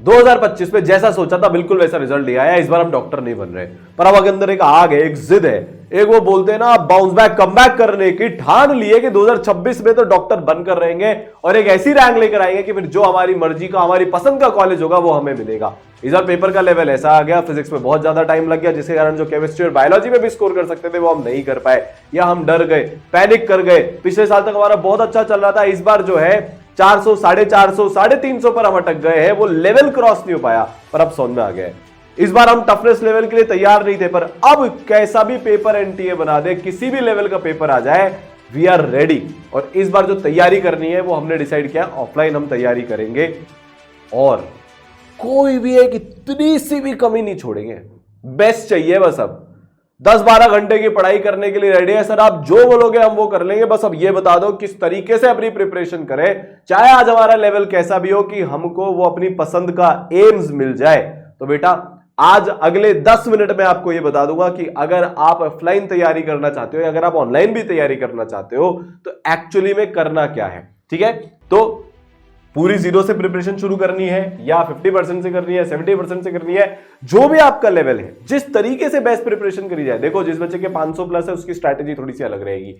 2025 में जैसा सोचा था बिल्कुल वैसा रिजल्ट नहीं आया। इस बार हम डॉक्टर नहीं बन रहे, पर अब अंदर एक आग है, एक जिद है, एक वो बोलते हैं ना बाउंस बैक कम बैक करने की ठान लिए कि 2026 में तो डॉक्टर बनकर रहेंगे और एक ऐसी रैंक लेकर आएंगे कि फिर जो हमारी मर्जी का हमारी पसंद का कॉलेज होगा वो हमें मिलेगा। इस बार पेपर का लेवल ऐसा आ गया, फिजिक्स में बहुत ज्यादा टाइम लग गया, जिसके कारण जो केमिस्ट्री और बायोलॉजी में भी स्कोर कर सकते थे वो हम नहीं कर पाए, या हम डर गए, पैनिक कर गए। पिछले साल तक हमारा बहुत अच्छा चल रहा था, इस बार जो है 400, 450, 350 पर हम अटक गए हैं, वो लेवल क्रॉस नहीं हो पाया। पर अब समझ में आ गया, इस बार हम टफनेस लेवल के लिए तैयार नहीं थे, पर अब कैसा भी पेपर एनटीए बना दे, किसी भी लेवल का पेपर आ जाए, वी आर रेडी। और इस बार जो तैयारी करनी है वो हमने डिसाइड किया, ऑफलाइन हम तैयारी करेंगे और कोई भी एक इतनी सी भी कमी नहीं छोड़ेंगे। बेस्ट चाहिए बस। अब 10-12 घंटे की पढ़ाई करने के लिए रेडी है सर, आप जो बोलोगे हम वो कर लेंगे, बस अब ये बता दो किस तरीके से अपनी प्रिपरेशन करें, चाहे आज हमारा लेवल कैसा भी हो, कि हमको वो अपनी पसंद का एम्स मिल जाए। तो बेटा आज अगले 10 मिनट में आपको ये बता दूंगा कि अगर आप ऑफलाइन तैयारी करना चाहते हो या अगर आप ऑनलाइन भी तैयारी करना चाहते हो तो एक्चुअली में करना क्या है। ठीक है, तो पूरी जीरो से प्रिपरेशन शुरू करनी है या 50% से करनी है, 70% से करनी है, जो भी आपका लेवल है, जिस तरीके से बेस्ट प्रिपरेशन करी जाए। देखो जिस बच्चे के 500 प्लस है उसकी स्ट्रैटेजी थोड़ी सी अलग रहेगी,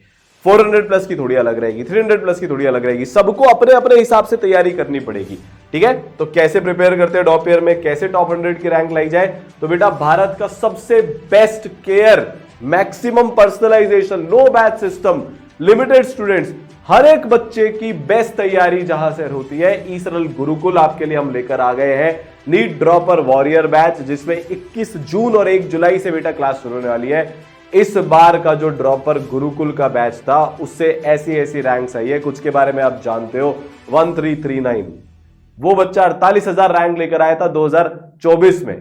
400 प्लस की थोड़ी अलग रहेगी, 300 प्लस की थोड़ी अलग रहेगी, सबको अपने अपने हिसाब से तैयारी करनी पड़ेगी। ठीक है, तो कैसे प्रिपेयर करते हैं टॉप ईयर में, कैसे टॉप 100 की रैंक लाई जाए। तो बेटा भारत का सबसे best care, maximum personalisation, no batch system, limited students, हर एक बच्चे की बेस्ट तैयारी जहां से होती है, ईसरल गुरुकुल आपके लिए हम लेकर आ गए हैं नीट ड्रॉपर वॉरियर बैच, जिसमें 21 जून और 1 जुलाई से बेटा क्लास शुरू होने वाली है। इस बार का जो ड्रॉपर गुरुकुल का बैच था उससे ऐसी ऐसी रैंक्स आई है, कुछ के बारे में आप जानते हो। 1339 वो बच्चा 48,000 रैंक लेकर आया था 2024 में,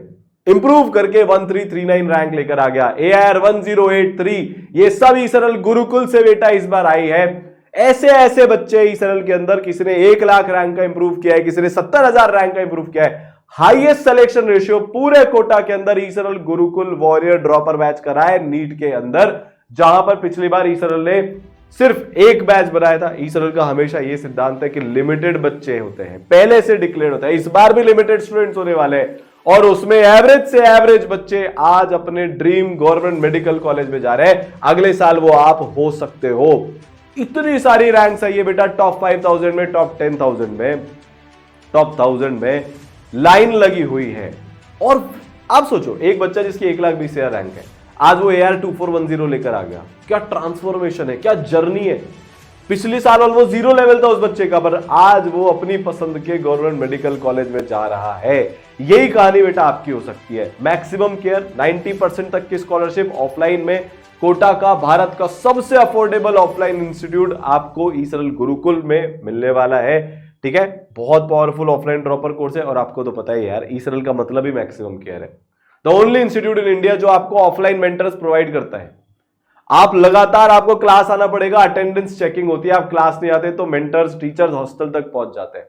इंप्रूव करके 1339 रैंक लेकर आ गया। AIR 1083 ये सब ईसरल गुरुकुल से बेटा इस बार आई है। ऐसे ऐसे बच्चे ईसरल के अंदर, किसी ने 1 लाख रैंक का इंप्रूव किया है, किसी ने 70,000 रैंक का इंप्रूव किया है। हाईएस्ट सिलेक्शन रेशियो पूरे कोटा के अंदर eSaral Gurukul warrior dropper batch करा है नीट के अंदर, जहां पर पिछली बार ईसरल ने सिर्फ एक बैच बनाया था। ईसरल का हमेशा यह सिद्धांत है कि लिमिटेड बच्चे होते हैं, पहले से डिक्लेयर होता है। इस बार भी लिमिटेड स्टूडेंट्स होने वाले हैं और उसमें एवरेज से एवरेज बच्चे आज अपने ड्रीम गवर्नमेंट मेडिकल कॉलेज में जा रहे हैं। अगले साल वो आप हो सकते हो। इतनी सारी रैंक्स आई है बेटा, टॉप 5000 में, टॉप 10,000 में, टॉप 1000 में लाइन लगी हुई है। और आप सोचो एक बच्चा जिसकी 1,20,000 रैंक है, आज वो AIR 2410 लेकर आ गया। क्या ट्रांसफॉर्मेशन है, क्या जर्नी है। पिछले साल ऑलमोस्ट 0 लेवल था उस बच्चे का, पर आज वो अपनी पसंद के गवर्नमेंट मेडिकल कॉलेज में जा रहा है। यही कहानी बेटा आपकी हो सकती है। मैक्सिमम केयर, 90% तक की स्कॉलरशिप ऑफलाइन में, कोटा का भारत का सबसे अफोर्डेबल ऑफलाइन इंस्टीट्यूट आपको ईसरल गुरुकुल में मिलने वाला है। ठीक है, बहुत पावरफुल ऑफलाइन ड्रॉपर कोर्स है। और आपको तो पता ही है यार, ईसरल का मतलब ही मैक्सिमम केयर है। The only institute in India जो आपको ऑफलाइन मेंटर्स प्रोवाइड करता है। आप लगातार, आपको क्लास आना पड़ेगा, अटेंडेंस चेकिंग होती है, आप क्लास नहीं आते तो मेंटर्स टीचर्स हॉस्टल तक पहुंच जाते हैं,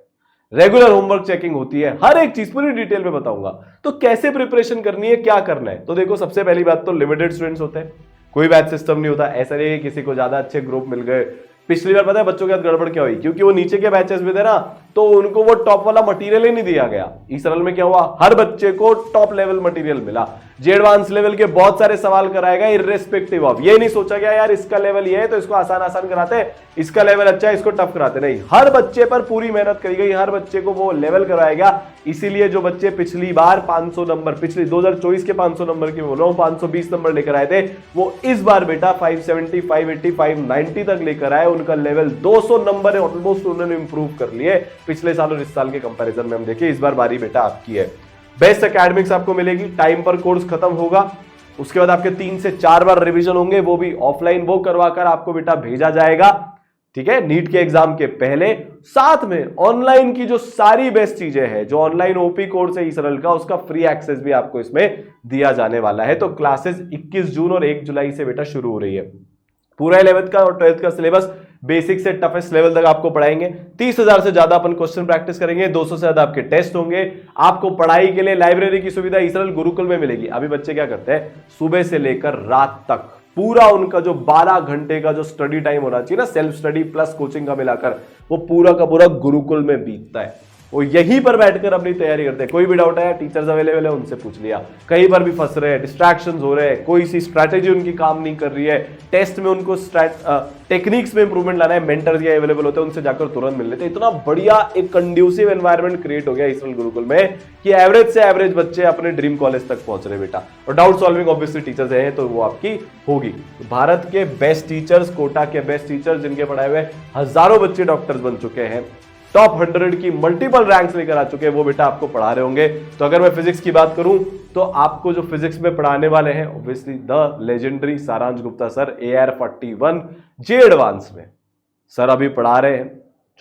रेगुलर होमवर्क चेकिंग होती है, हर एक चीज पूरी डिटेल में बताऊंगा। तो कैसे प्रिपरेशन करनी है, क्या करना है। तो देखो सबसे पहली बात तो लिमिटेड स्टूडेंट्स होते हैं, कोई बैच सिस्टम नहीं होता। ऐसा नहीं है किसी को ज्यादा अच्छे ग्रुप मिल गए। पिछली बार पता है बच्चों के साथ गड़बड़ क्या हुई, क्योंकि वो नीचे के बैचेस में थे ना, तो उनको वो टॉप वाला मटेरियल ही नहीं दिया गया। ईसरल में क्या हुआ, हर बच्चे को टॉप लेवल मटेरियल मिला। जे एडवांस लेवल के बहुत सारे सवाल कराएगा इररिस्पेक्टिव ऑफ, ये नहीं सोचा गया यार इसका लेवल ये है तो इसको आसान आसान कराते हैं, इसका लेवल अच्छा है इसको टफ कराते नहीं। हर बच्चे पर पूरी मेहनत करी गई, हर बच्चे को वो लेवल कराएगा। इसीलिए जो बच्चे पिछली बार 500 नंबर, पिछले 2024 के 500 नंबर की बोलो 520 नंबर लेकर आए थे, वो इस बार बेटा 570, 580, 590 तक लेकर आए। उनका लेवल 200 नंबर है, ऑलमोस्ट उन्होंने इंप्रूव कर लिए पिछले साल और इस साल के कंपैरिजन में। हम देखिए इस बार बारी बेटा आपकी है। बेस्ट एकेडमिक्स आपको मिलेगी, टाइम पर कोर्स खत्म होगा, उसके बाद आपके 3 से 4 बार रिवीजन होंगे, वो भी ऑफलाइन, वो करवाकर आपको बेटा भेजा जाएगा। ठीक है, नीट के एग्जाम के पहले। साथ में ऑनलाइन की जो सारी बेस्ट चीजें हैं, जो ऑनलाइन ओपी कोर्स है ईसरल का, उसका फ्री एक्सेस भी आपको इसमें दिया जाने वाला है। तो क्लासेस 21 जून और 1 जुलाई से बेटा शुरू हो रही है। पूरा 11th का और 12th का सिलेबस बेसिक से टफेस्ट लेवल तक आपको पढ़ाएंगे। 30,000 से ज्यादा अपन क्वेश्चन प्रैक्टिस करेंगे, 200 से ज्यादा आपके टेस्ट होंगे। आपको पढ़ाई के लिए लाइब्रेरी की सुविधा ईसरल गुरुकुल में मिलेगी। अभी बच्चे क्या करते हैं, सुबह से लेकर रात तक पूरा उनका जो 12 घंटे का जो स्टडी टाइम होना चाहिए ना, सेल्फ स्टडी प्लस कोचिंग का मिलाकर, वो पूरा का पूरा गुरुकुल में बीतता है। वो यहीं पर बैठकर अपनी तैयारी करते हैं। कोई भी डाउट है, टीचर्स अवेलेबल है, उनसे पूछ लिया। कहीं पर भी फंस रहे हैं, डिस्ट्रैक्शंस हो रहे हैं, कोई सी स्ट्रैटेजी उनकी काम नहीं कर रही है, टेस्ट में उनको टेक्निक्स में इंप्रूवमेंट लाना है, मेंटर्स ये अवेलेबल होते हैं, उनसे जाकर तुरंत मिल लेते हैं। इतना बढ़िया एक कंड्यूसिव एनवायरनमेंट क्रिएट हो गया ईसरल गुरुकुल में कि एवरेज से एवरेज बच्चे अपने ड्रीम कॉलेज तक पहुंच रहे बेटा। और डाउट सॉल्विंग ऑब्वियसली टीचर्स हैं तो वो आपकी होगी। भारत के बेस्ट टीचर्स, कोटा के बेस्ट टीचर्स, जिनके पढ़ाए हुए हजारों बच्चे डॉक्टर्स बन चुके हैं, टॉप 100 की मल्टीपल रैंक्स लेकर आ चुके हैं, वो बेटा आपको पढ़ा रहे होंगे। तो अगर मैं फिजिक्स की बात करूं तो आपको जो फिजिक्स में पढ़ाने वाले हैं ऑब्वियसली द लेजेंडरी सारांश गुप्ता सर, AR41 जे एडवांस में सर अभी पढ़ा रहे हैं।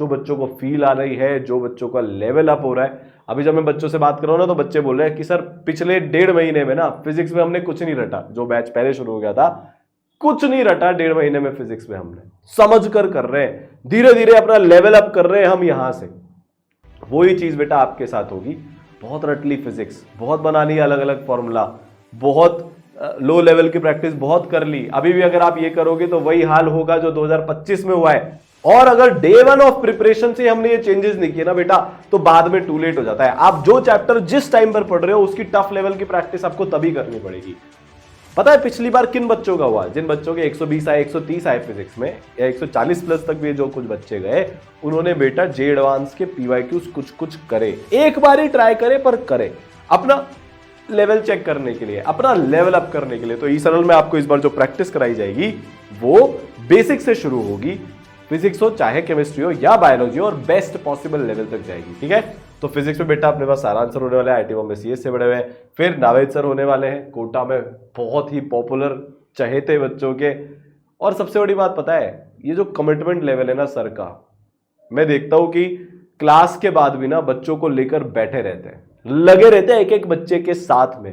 जो बच्चों को फील आ रही है, जो बच्चों का लेवल अप हो रहा है। अभी जब मैं बच्चों से बात कर रहा हूं ना तो बच्चे बोल रहे हैं कि सर पिछले 1.5 महीने में ना फिजिक्स में हमने कुछ नहीं रटा। जो बैच पहले शुरू हो गया था, कुछ नहीं रटा 1.5 महीने में फिजिक्स में, हमने समझ कर रहे हैं, धीरे धीरे अपना लेवल अप कर रहे हैं हम यहां से। वही चीज बेटा आपके साथ होगी। बहुत रट ली फिजिक्स, बहुत बना ली अलग अलग फॉर्मूला, बहुत लो लेवल की प्रैक्टिस बहुत कर ली। अभी भी अगर आप ये करोगे तो वही हाल होगा जो 2025 में हुआ है। और अगर डे 1 ऑफ प्रिपरेशन से हमने ये चेंजेस नहीं किए ना बेटा तो बाद में टू लेट हो जाता है। आप जो चैप्टर जिस टाइम पर पढ़ रहे हो उसकी टफ लेवल की प्रैक्टिस आपको तभी करनी पड़ेगी। पता है पिछली बार किन बच्चों का हुआ? जिन बच्चों के 120 आए, 130 आए फिजिक्स में, या 140 प्लस तक भी जो कुछ बच्चे गए, उन्होंने बेटा जे एडवांस के PYQs कुछ करे। एक बार ही ट्राई करे पर करे, अपना लेवल चेक करने के लिए, अपना लेवल अप करने के लिए। तो ईसरल में आपको इस बार जो प्रैक्टिस कराई जाएगी वो बेसिक से शुरू होगी। फिजिक्स हो चाहे केमिस्ट्री हो या बायोलॉजी हो, और बेस्ट पॉसिबल लेवल तक जाएगी। ठीक है, तो फिजिक्स में बेटा अपने पास सारांश सर होने वाले हैं, IIT बॉम्बे CS से बड़े हुए हैं। फिर नावेद सर होने वाले हैं, कोटा में बहुत ही पॉपुलर चहेते बच्चों के। और सबसे बड़ी बात पता है, ये जो कमिटमेंट लेवल है ना सर का, मैं देखता हूं कि क्लास के बाद भी ना बच्चों को लेकर बैठे रहते हैं, लगे रहते हैं एक एक बच्चे के साथ में।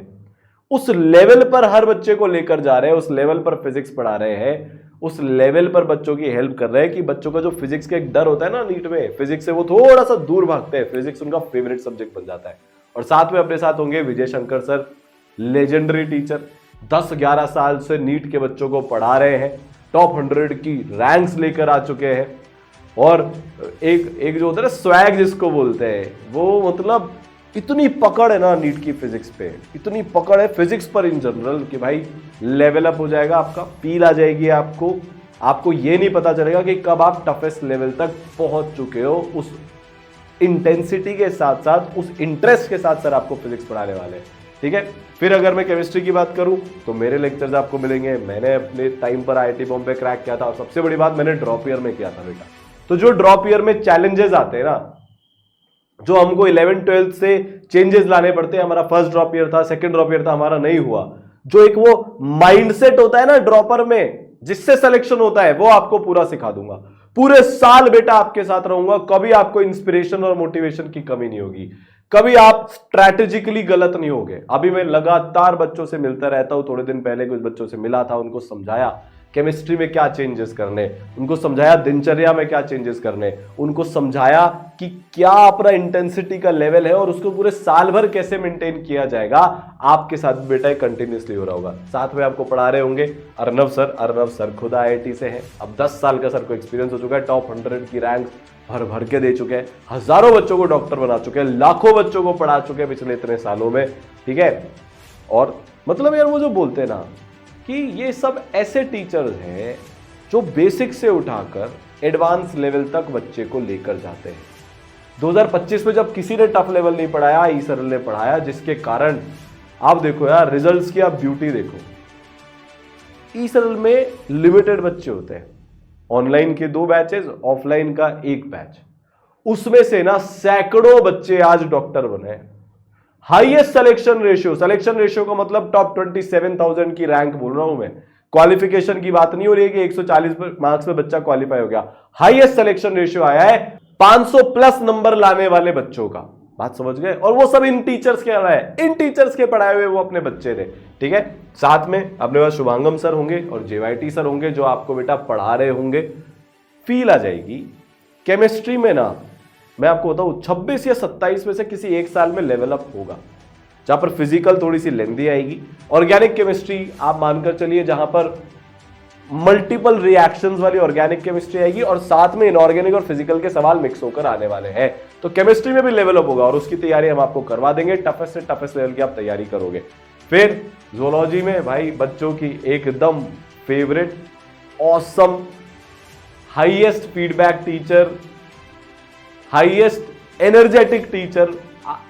उस लेवल पर हर बच्चे को लेकर जा रहे हैं, उस लेवल पर फिजिक्स पढ़ा रहे हैं, उस लेवल पर बच्चों की हेल्प कर रहे हैं कि बच्चों का जो फिजिक्स का एक डर होता है ना नीट में, फिजिक्स से वो थोड़ा सा दूर भागते हैं, फिजिक्स उनका फेवरेट सब्जेक्ट बन जाता है। और साथ में अपने साथ होंगे Vijay Shankar sir, legendary teacher, 10-11 साल से नीट के बच्चों को पढ़ा रहे हैं, टॉप 100 की रैंक्स लेकर आ चुके हैं। और एक जो होता है ना स्वैग जिसको बोलते हैं, वो मतलब इतनी पकड़ है ना नीट की फिजिक्स पे, इतनी पकड़ है फिजिक्स पर इन जनरल कि भाई लेवल अप हो जाएगा आपका, फील आ जाएगी आपको ये नहीं पता चलेगा कि कब आप टफेस्ट लेवल तक पहुंच चुके हो। उस इंटेंसिटी के साथ साथ, उस इंटरेस्ट के साथ सर आपको फिजिक्स पढ़ाने वाले हैं। ठीक है, फिर अगर मैं केमिस्ट्री की बात करूं तो मेरे लेक्चर्स आपको मिलेंगे। मैंने अपने टाइम पर IIT बॉम्बे क्रैक किया था, और सबसे बड़ी बात मैंने ड्रॉप ईयर में किया था बेटा। तो जो ड्रॉप ईयर में चैलेंजेस आते हैं ना, जो हमको 11-12 से चेंजेस लाने पड़ते हैं, हमारा फर्स्ट ड्रॉप ईयर था, सेकंड ड्रॉप ईयर था, हमारा नहीं हुआ, जो एक वो माइंडसेट होता है ना ड्रॉपर में जिससे सिलेक्शन होता है, वो आपको पूरा सिखा दूंगा। पूरे साल बेटा आपके साथ रहूंगा, कभी आपको इंस्पिरेशन और मोटिवेशन की कमी नहीं होगी, कभी आप स्ट्रैटेजिकली गलत नहीं होगे। अभी मैं लगातार बच्चों से मिलता रहता हूं, थोड़े दिन पहले कुछ बच्चों से मिला था, उनको समझाया केमिस्ट्री में क्या चेंजेस करने, उनको समझाया दिनचर्या में क्या चेंजेस करने, उनको समझाया कि क्या अपना इंटेंसिटी का लेवल है और उसको पूरे साल भर कैसे मेंटेन किया जाएगा। आपके साथ बेटा कंटिन्यूसली हो रहा होगा। साथ में आपको पढ़ा रहे होंगे अर्नव सर खुद IIT से हैं, अब 10 साल का सर को एक्सपीरियंस हो चुका है, टॉप 100 की रैंक भर के दे चुके हैं, हजारों बच्चों को डॉक्टर बना चुके हैं, लाखों बच्चों को पढ़ा चुके हैं पिछले इतने सालों में। ठीक है, और मतलब यार वो जो बोलते हैं ना कि ये सब ऐसे टीचर्स हैं जो बेसिक से उठाकर एडवांस लेवल तक बच्चे को लेकर जाते हैं। 2025 में जब किसी ने टफ लेवल नहीं पढ़ाया, ईसरल ने पढ़ाया, जिसके कारण आप देखो यार रिजल्ट्स की आप ब्यूटी देखो। ईसरल में लिमिटेड बच्चे होते हैं, ऑनलाइन के 2 बैचेस, ऑफलाइन का 1 बैच, उसमें से ना सैकड़ों बच्चे आज डॉक्टर बने। हाईएस्ट सिलेक्शन रेशियो का मतलब टॉप 27,000 की रैंक बोल रहा हूं मैं, क्वालिफिकेशन की बात नहीं हो रही है कि 140 मार्क्स में बच्चा क्वालिफाई हो गया। हाईएस्ट सिलेक्शन रेशियो आया है 500 प्लस नंबर लाने वाले बच्चों का, बात समझ गए? और वो सब इन टीचर्स के रहा है, इन टीचर्स के पढ़ाए हुए वो अपने बच्चे थे। ठीक है, साथ में अपने पास शुभांगम सर होंगे और JYT सर होंगे जो आपको बेटा पढ़ा रहे होंगे। फील आ जाएगी केमिस्ट्री में ना, मैं आपको बताऊं 26 या 27 में से किसी एक साल में लेवल अप होगा, जहां पर फिजिकल थोड़ी सी लेंदी आएगी। ऑर्गेनिक केमिस्ट्री आप मानकर चलिए जहां पर मल्टीपल रिएक्शंस वाली ऑर्गेनिक केमिस्ट्री आएगी और साथ में इनऑर्गेनिक और फिजिकल के सवाल मिक्स होकर आने वाले हैं। तो केमिस्ट्री में भी लेवल अप होगा और उसकी तैयारी हम आपको करवा देंगे। टफेस्ट से टफेस्ट लेवल की आप तैयारी करोगे। फिर ज़ूलॉजी में भाई बच्चों की एकदम favourite, awesome, highest feedback teacher, highest energetic teacher.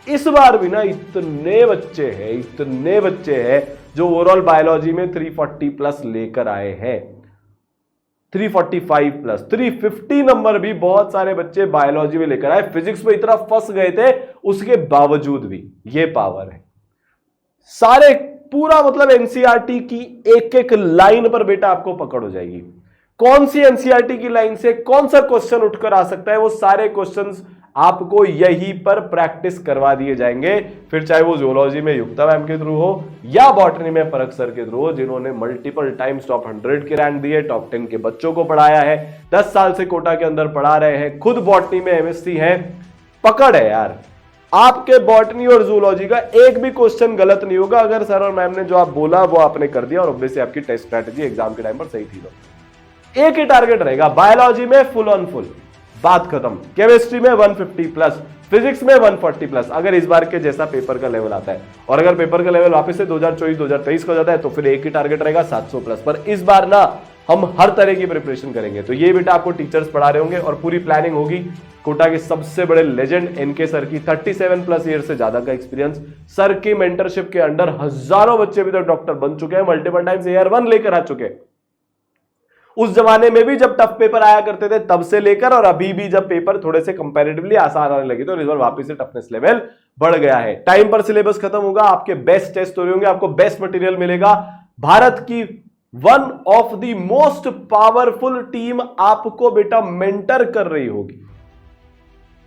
इस बार भी ना इतने बच्चे हैं जो ओवरऑल बायोलॉजी में 340 प्लस लेकर आए हैं, 345 प्लस, 350 नंबर भी बहुत सारे बच्चे बायोलॉजी में लेकर आए। फिजिक्स में इतना फंस गए थे, उसके बावजूद भी ये पावर है। सारे पूरा मतलब एनसीईआरटी की एक एक लाइन पर बेटा आपको पकड़ हो जाएगी। कौन सी एनसीईआरटी की लाइन से कौन सा क्वेश्चन उठकर आ सकता है, वो सारे क्वेश्चंस आपको यहीं पर प्रैक्टिस करवा दिए जाएंगे। फिर चाहे वो ज़ूलॉजी में युक्ता मैम के थ्रू हो या बॉटनी में परख सर के थ्रू हो, जिन्होंने मल्टीपल टाइम्स टॉप 100 के रैंक दिए, टॉप 10 के बच्चों को पढ़ाया है, 10 साल से कोटा के अंदर पढ़ा रहे हैं, खुद बॉटनी में एमएससी है। पकड़ है यार, आपके बॉटनी और ज़ूलॉजी का एक भी क्वेश्चन गलत नहीं होगा अगर सर और मैम ने जो आप बोला वो आपने कर दिया और ऑब्वियसली आपकी टेस्ट स्ट्रैटेजी एग्जाम के टाइम पर सही थी। तो एक ही टारगेट रहेगा, बायोलॉजी में फुल ऑन फुल, बात खत्म। केमिस्ट्री में 150 प्लस, फिजिक्स में 140 प्लस, अगर इस बार के जैसा पेपर का लेवल आता है। और अगर पेपर का लेवल वापस से 2024-2023 का हो जाता है तो फिर एक ही टारगेट रहेगा 700 प्लस। पर इस बार ना हम हर तरह की प्रिपरेशन करेंगे। तो ये बेटा आपको टीचर्स पढ़ा रहे होंगे और पूरी प्लानिंग होगी। कोटा के सबसे बड़े लेजेंड एनके सर की 37 प्लस ईयर से ज्यादा का एक्सपीरियंस, सर की मेंटरशिप के अंडर हजारों बच्चे अभी तक डॉक्टर बन चुके हैं, मल्टीपल टाइम्स AR1 लेकर आ चुके हैं। उस जमाने में भी जब टफ पेपर आया करते थे तब से लेकर और अभी भी जब पेपर थोड़े से कंपैरेटिवली आसान आने लगे तो इस बार वापस से टफनेस लेवल बढ़ गया है। टाइम पर सिलेबस खत्म होगा, आपके बेस्ट टेस्ट हो रहे होंगे, आपको बेस्ट मटेरियल मिलेगा। भारत की one of the most powerful team आपको बेटा मेंटर कर रही होगी।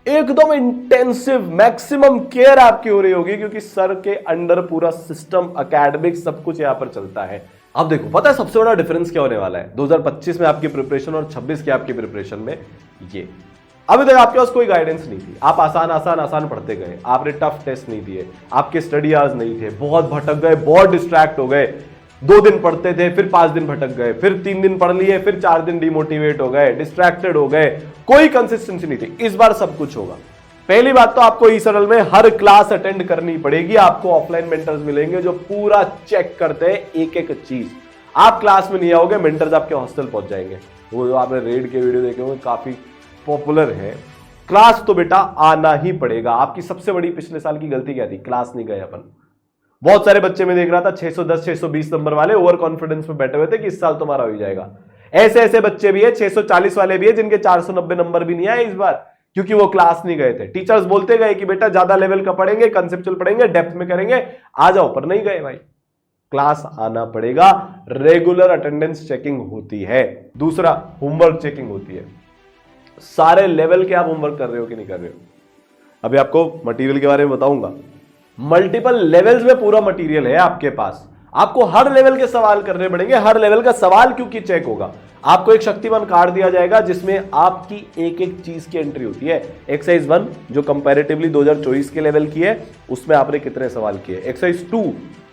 एकदम इंटेंसिव मैक्सिमम केयर आपकी हो रही होगी क्योंकि सर के अंडर पूरा सिस्टम, एकेडमिक सब कुछ यहां पर चलता है। अब देखो, पता है सबसे बड़ा डिफरेंस क्या होने वाला है 2025 में आपकी प्रिपरेशन और 26 की आपकी प्रिपरेशन में? ये अभी तक आपके पास कोई गाइडेंस नहीं थी, आप आसान पढ़ते गए, आपने टफ टेस्ट नहीं दिए, आपके स्टडी आवर्स नहीं थे, बहुत भटक गए, बहुत डिस्ट्रैक्ट हो गए। 2 दिन पढ़ते थे, फिर 5 दिन भटक गए, फिर 3 दिन पढ़ लिए, फिर 4 दिन डिमोटिवेट हो गए, डिस्ट्रैक्टेड हो गए, कोई कंसिस्टेंसी नहीं थी। इस बार सब कुछ होगा। पहली बात तो आपको ई-सरल में हर क्लास अटेंड करनी पड़ेगी। आपको ऑफलाइन मेंटर्स मिलेंगे जो पूरा चेक करते हैं एक एक चीज। आप क्लास में नहीं आओगे, मेंटर्स आपके हॉस्टल पहुंच जाएंगे। वो जो आपने रेड के वीडियो देखे होंगे काफी पॉपुलर है। क्लास तो बेटा आना ही पड़ेगा। आपकी सबसे बड़ी पिछले साल की गलती क्या थी? क्लास नहीं गए अपन। बहुत सारे बच्चे में देख रहा था 610 620 नंबर वाले ओवर कॉन्फिडेंस में बैठे हुए थे कि इस साल तुम्हारा हो जाएगा। ऐसे ऐसे बच्चे भी है, 640 वाले भी है जिनके 490 नंबर भी नहीं आए इस बार, क्योंकि वो क्लास नहीं गए थे। टीचर्स बोलते गए कि बेटा ज्यादा लेवल का पढ़ेंगे, कंसेप्चुअल पढ़ेंगे, डेप्थ में करेंगे, आ जाओ, पर नहीं गए भाई। क्लास आना पड़ेगा। रेगुलर अटेंडेंस चेकिंग होती है। दूसरा, होमवर्क चेकिंग होती है। सारे लेवल के आप होमवर्क कर रहे हो कि नहीं कर रहे हो? अभी आपको मटेरियल के बारे में बताऊंगा। मल्टीपल लेवल्स में पूरा मटेरियल है आपके पास। आपको हर लेवल के सवाल करने पड़ेंगे। हर लेवल का सवाल क्योंकि चेक होगा। आपको एक शक्तिमान कार्ड दिया जाएगा जिसमें आपकी एक एक चीज की एंट्री होती है। एक्सरसाइज 1 जो कंपैरेटिवली 2024 के लेवल की है, उसमें आपने कितने सवाल किए। एक्सरसाइज 2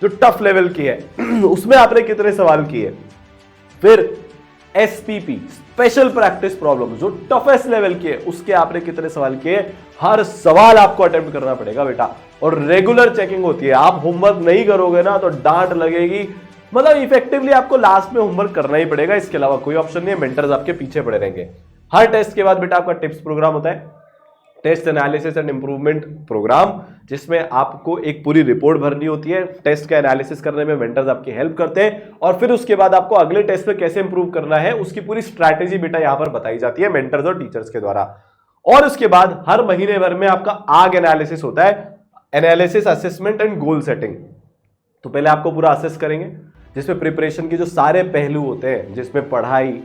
जो टफ लेवल की है उसमें आपने कितने सवाल किए। फिर SPP स्पेशल प्रैक्टिस प्रॉब्लम जो टफेस्ट लेवल की है, उसके आपने कितने सवाल किए। हर सवाल आपको अटेम्प्ट करना पड़ेगा बेटा। और रेगुलर चेकिंग होती है। आप होमवर्क नहीं करोगे ना तो डांट लगेगी। मतलब इफेक्टिवली आपको लास्ट में होमवर्क करना ही पड़ेगा, इसके अलावा कोई ऑप्शन नहीं है। मेंटर्स आपके पीछे पड़े रहेंगे। हर टेस्ट के बाद बेटा आपका टिप्स प्रोग्राम होता है, test analysis and improvement program, जिसमें आपको एक पूरी रिपोर्ट भरनी होती है। टेस्ट का एनालिसिस करने में मेंटर्स आपकी हेल्प करते हैं और फिर उसके बाद आपको अगले टेस्ट में कैसे इंप्रूव करना है उसकी पूरी स्ट्रैटेजी बेटा यहां पर बताई जाती है मेंटर्स और टीचर्स के द्वारा। और उसके बाद हर महीने भर में आपका आग एनालिसिस होता है, analysis, assessment and goal setting. तो पहले आपको पूरा असेस करेंगे जिसमें प्रिपरेशन के जो सारे पहलू होते हैं, जिसमें पढ़ाई,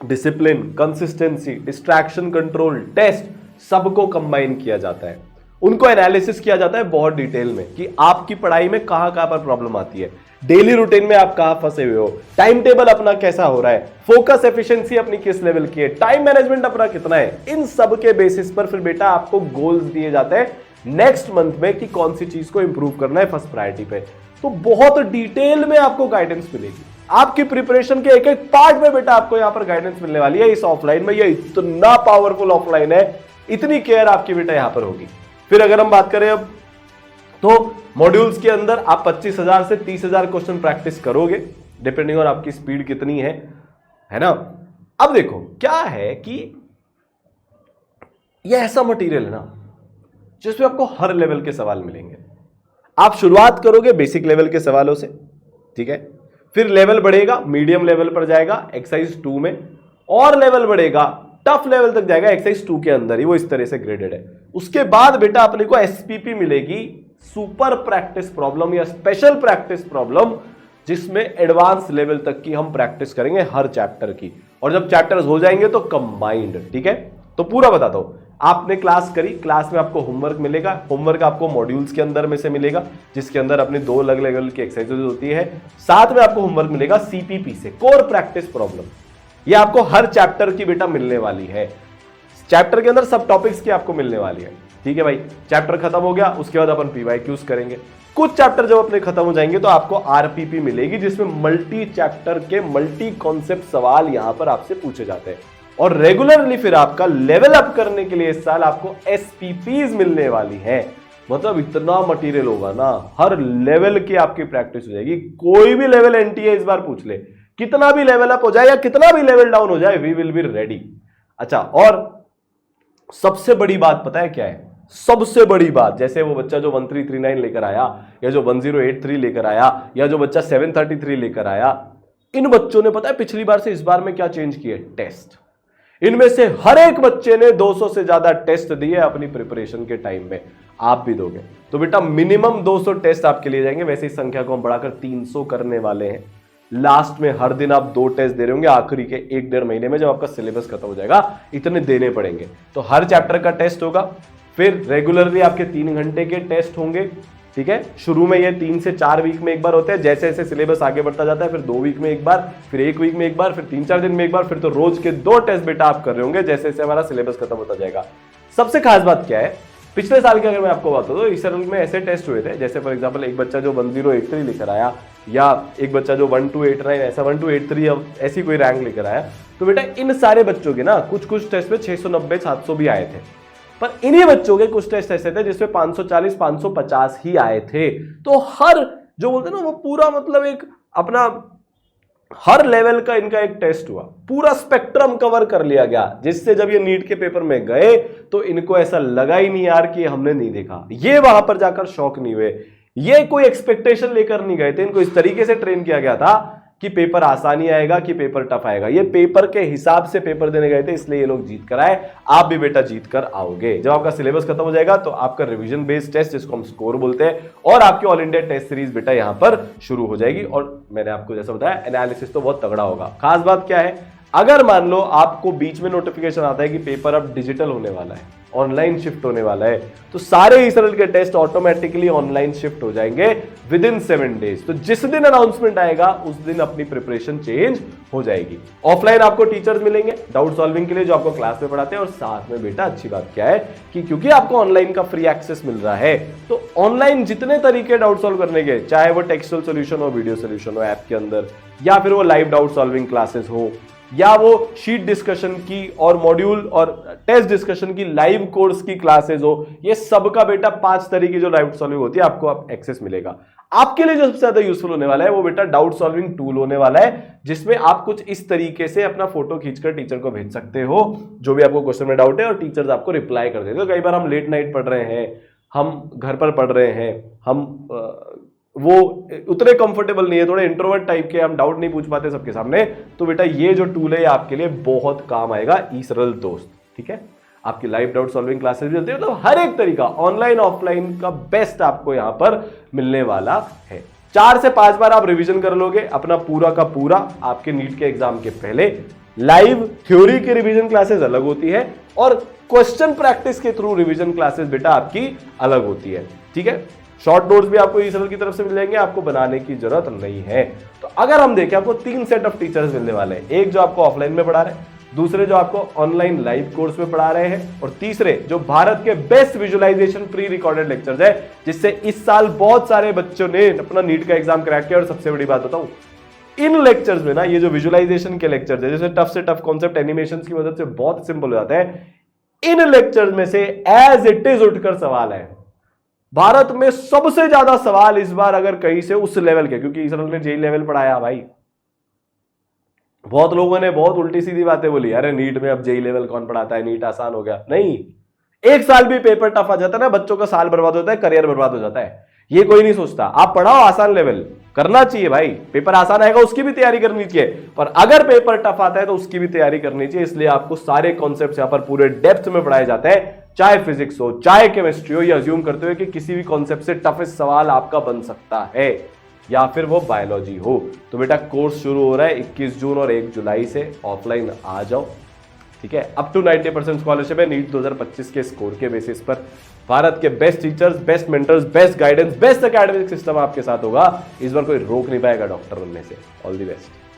discipline, consistency, distraction control, test, सबको कंबाइन किया जाता है। उनको एनालिसिस किया जाता है बहुत डिटेल में कि आपकी पढ़ाई में कहां कहां पर प्रॉब्लम आती है, डेली रूटीन में आप कहां फंसे हुए हो, टाइम टेबल अपना कैसा हो रहा है, फोकस एफिशिएंसी अपनी किस लेवल की है, टाइम मैनेजमेंट अपना कितना है। इन सब के बेसिस पर फिर बेटा आपको गोल्स दिए जाते हैं नेक्स्ट मंथ में कि कौन सी चीज को इंप्रूव करना है फर्स्ट प्रायोरिटी पे। तो बहुत डिटेल में आपको गाइडेंस मिलेगी। आपकी प्रिपरेशन के एक एक पार्ट में बेटा आपको यहां पर गाइडेंस मिलने वाली है इस ऑफलाइन में। ये इतना पावरफुल ऑफलाइन है, इतनी केयर आपकी बेटा यहां पर होगी। फिर अगर हम बात करें अब, तो मॉड्यूल्स के अंदर आप 25,000 से 30,000 क्वेश्चन प्रैक्टिस करोगे, डिपेंडिंग ऑन आपकी स्पीड कितनी है ना। अब देखो क्या है कि यह ऐसा मटेरियल है ना जिसमें आपको हर लेवल के सवाल मिलेंगे। आप शुरुआत करोगे बेसिक लेवल के सवालों से, ठीक है, फिर लेवल बढ़ेगा, मीडियम लेवल पर जाएगा एक्सरसाइज 2 में, और लेवल बढ़ेगा, टफ लेवल तक जाएगा एक्सरसाइज 2 के अंदर ही, वो इस तरह से ग्रेडेड है। उसके बाद बेटा अपने को एसपीपी मिलेगी, सुपर प्रैक्टिस प्रॉब्लम या स्पेशल प्रैक्टिस प्रॉब्लम, जिसमें एडवांस लेवल तक की हम प्रैक्टिस करेंगे हर चैप्टर की। और जब चैप्टर्स हो जाएंगे तो कंबाइंड, ठीक है। तो पूरा बताता हूं, आपने क्लास करी, क्लास में आपको होमवर्क मिलेगा, होमवर्क आपको मॉड्यूल्स के अंदर में से मिलेगा, जिसके अंदर अपनी 2 अलग लेवल की एक्सरसाइजेज होती है। साथ में आपको होमवर्क मिलेगा सीपीपी से, कोर प्रैक्टिस प्रॉब्लम। ये आपको हर चैप्टर की बेटा मिलने वाली है, चैप्टर के अंदर सब टॉपिक्स की आपको मिलने वाली है, ठीक है भाई। चैप्टर खत्म हो गया, उसके बाद अपन पीवाईक्यूज करेंगे। कुछ चैप्टर जब अपने खत्म हो जाएंगे तो आपको आरपीपी मिलेगी, जिसमें मल्टी चैप्टर के मल्टी कॉन्सेप्ट सवाल यहां पर आपसे पूछे जाते हैं। और रेगुलरली फिर आपका लेवल अप करने के लिए इस साल आपको एसपीपीज मिलने वाली है। मतलब इतना मटेरियल होगा ना, हर लेवल की आपकी प्रैक्टिस हो जाएगी। कोई भी लेवल एनटीए इस बार पूछ ले, कितना भी लेवल अप हो जाए या कितना भी लेवल डाउन हो जाए, वी विल बी रेडी। अच्छा, और सबसे बड़ी बात पता है क्या है? सबसे बड़ी बात, जैसे वो बच्चा जो 1339 लेकर आया, या जो 1083 लेकर आया, या जो बच्चा 733 लेकर आया, इन बच्चों ने पता है पिछली बार से इस बार में क्या चेंज किया? टेस्ट। इनमें से हर एक बच्चे ने 200 से ज्यादा टेस्ट दिए अपनी प्रिपरेशन के टाइम में। आप भी दोगे तो बेटा मिनिमम 200 टेस्ट आपके लिए जाएंगे। वैसे इस संख्या को हम बढ़ाकर 300 करने वाले हैं। लास्ट में हर दिन आप 2 टेस्ट दे रहे होंगे, आखिरी के 1-1.5 महीने में जब आपका सिलेबस खत्म हो जाएगा, इतने देने पड़ेंगे। तो हर चैप्टर का टेस्ट होगा, फिर रेगुलरली आपके 3 घंटे के टेस्ट होंगे, ठीक है। शुरू में ये 3 से 4 वीक में एक बार होते हैं, जैसे जैसे सिलेबस आगे बढ़ता जाता है, फिर 2 वीक में एक बार, फिर 1 वीक में एक बार, फिर 3-4 दिन में एक बार, फिर तो रोज के 2 टेस्ट बेटा आप कर रहे होंगे, जैसे जैसे हमारा सिलेबस खत्म होता जाएगा। सबसे खास बात क्या है, पिछले साल की अगर मैं आपको बात करूं तो इस साल में ऐसे टेस्ट हुए थे, जैसे फॉर एग्जांपल एक बच्चा जो 1083 लेकर आया, या एक बच्चा जो 1289, ऐसा 1283 ऐसी कोई रैंक लेकर आया, तो बेटा इन सारे बच्चों के ना कुछ टेस्ट में 690-700 भी आए थे, पर इन्हीं बच्चों के कुछ टेस्ट ऐसे थे जिसमें 540-550 ही आए थे। तो हर जो बोलते हैं ना, वो पूरा मतलब एक अपना हर लेवल का इनका एक टेस्ट हुआ, पूरा स्पेक्ट्रम कवर कर लिया गया, जिससे जब ये नीट के पेपर में गए तो इनको ऐसा लगा ही नहीं यार कि हमने नहीं देखा। ये वहां पर जाकर शॉक नहीं हुए, ये कोई एक्सपेक्टेशन लेकर नहीं गए थे। इनको इस तरीके से ट्रेन किया गया था कि पेपर आसानी आएगा कि पेपर टफ आएगा। ये पेपर के हिसाब से पेपर देने गए थे, इसलिए ये लोग जीत कर आए। आप भी बेटा जीत कर आओगे। जब आपका सिलेबस खत्म हो जाएगा तो आपका रिवीजन बेस्ड टेस्ट, जिसको हम स्कोर बोलते हैं, और आपकी ऑल इंडिया टेस्ट सीरीज बेटा यहां पर शुरू हो जाएगी। और मैंने आपको जैसा बताया, एनालिसिस तो बहुत तगड़ा होगा। खास बात क्या है, अगर मान लो आपको बीच में नोटिफिकेशन आता है कि पेपर अब डिजिटल होने वाला है, ऑनलाइन शिफ्ट होने वाला है, तो सारे इसरल के टेस्ट ऑटोमेटिकली ऑनलाइन शिफ्ट हो जाएंगे विद इन 7 डेज। तो जिस दिन अनाउंसमेंट आएगा उस दिन अपनी प्रिपरेशन चेंज हो जाएगी। ऑफलाइन आपको टीचर्स मिलेंगे डाउट सॉल्विंग के लिए, जो आपको क्लास में पढ़ाते हैं। और साथ में बेटा अच्छी बात क्या है कि क्योंकि आपको ऑनलाइन का फ्री एक्सेस मिल रहा है, तो ऑनलाइन जितने तरीके डाउट सॉल्व करने के, चाहे वो टेक्सुअल सोल्यूशन हो, वीडियो सोल्यूशन हो ऐप के अंदर, या फिर वो लाइव डाउट सॉल्विंग क्लासेस हो, या वो शीट डिस्कशन की और मॉड्यूल और टेस्ट डिस्कशन की लाइव कोर्स की क्लासेस हो, ये सबका बेटा 5 तरीके जो डाउट सॉल्विंग होती है आपको आप एक्सेस मिलेगा। आपके लिए जो सबसे ज्यादा यूजफुल होने वाला है वो बेटा डाउट सॉल्विंग टूल होने वाला है, जिसमें आप कुछ इस तरीके से अपना फोटो खींचकर टीचर को भेज सकते हो जो भी आपको क्वेश्चन में डाउट है, और टीचर्स आपको रिप्लाई कर देते हैं। तो कई बार हम लेट नाइट पढ़ रहे हैं, हम घर पर पढ़ रहे हैं, हम वो उतने कंफर्टेबल नहीं है, थोड़े इंट्रोवर्ट टाइप के, हम डाउट नहीं पूछ पाते सबके सामने, तो बेटा ये जो टूल है आपके लिए बहुत काम आएगा, इसरल दोस्त। ठीक है, आपकी लाइव डाउट सॉल्विंग क्लासेस भी होती है, मतलब हर एक तरीका ऑनलाइन ऑफलाइन का बेस्ट आपको यहां पर मिलने वाला है। 4 से 5 बार आप रिवीजन कर लोगे अपना पूरा का पूरा आपके नीट के एग्जाम के पहले। लाइव थ्योरी की रिवीजन क्लासेस अलग होती है और क्वेश्चन प्रैक्टिस के थ्रू रिवीजन क्लासेस बेटा आपकी अलग होती है। ठीक है, शॉर्ट नोट्स भी आपको इसरल की तरफ से मिल जाएंगे, आपको बनाने की जरूरत नहीं है। तो अगर हम देखें, आपको 3 सेट ऑफ टीचर्स मिलने वाले हैं। एक जो आपको ऑफलाइन में पढ़ा रहे हैं, दूसरे जो आपको ऑनलाइन लाइव कोर्स में पढ़ा रहे हैं, और तीसरे जो भारत के best visualization pre recorded lectures है, जिससे इस साल बहुत सारे बच्चों ने अपना नीट का एग्जाम क्रैक किया। और सबसे बड़ी बात बताऊं, इन लेक्चर्स में ना ये जो विजुअलाइजेशन के लेक्चर्स है, जैसे टफ से टफ कॉन्सेप्ट एनिमेशंस की मदद से बहुत सिंपल हो जाता है, इन लेक्चर्स में से एज इट इज उठकर सवाल है। भारत में सबसे ज्यादा सवाल इस बार अगर कहीं से उस लेवल के, क्योंकि इसराइल ने जेई लेवल पढ़ाया भाई। बहुत लोगों ने बहुत उल्टी सीधी बातें बोली, अरे नीट में अब जेई लेवल कौन पढ़ाता है, नीट आसान हो गया। नहीं, एक साल भी पेपर टफ आ जाता है ना, बच्चों का साल बर्बाद होता है, करियर बर्बाद हो जाता है, ये कोई नहीं सोचता। आप पढ़ाओ आसान लेवल, करना चाहिए भाई, पेपर आसान आएगा उसकी भी तैयारी करनी चाहिए, पर अगर पेपर टफ आता है तो उसकी भी तैयारी करनी चाहिए। इसलिए आपको सारे कॉन्सेप्ट्स यहां पर पूरे डेप्थ में पढ़ाए जाते हैं, चाहे फिजिक्स हो चाहे केमिस्ट्री हो। ये अज्यूम करते हुए कि किसी भी कॉन्सेप्ट से टफेस्ट सवाल आपका बन सकता है, या फिर वो बायोलॉजी हो। तो बेटा कोर्स शुरू हो रहा है 21 जून और 1 जुलाई से, ऑफलाइन आ जाओ, ठीक है। अप टू 90% स्कॉलरशिप है नीट 2025 के स्कोर के बेसिस पर। भारत के best teachers, best mentors, best guidance, best academic system आपके साथ होगा। इस बार कोई रोक नहीं पाएगा डॉक्टर बनने से। All the best.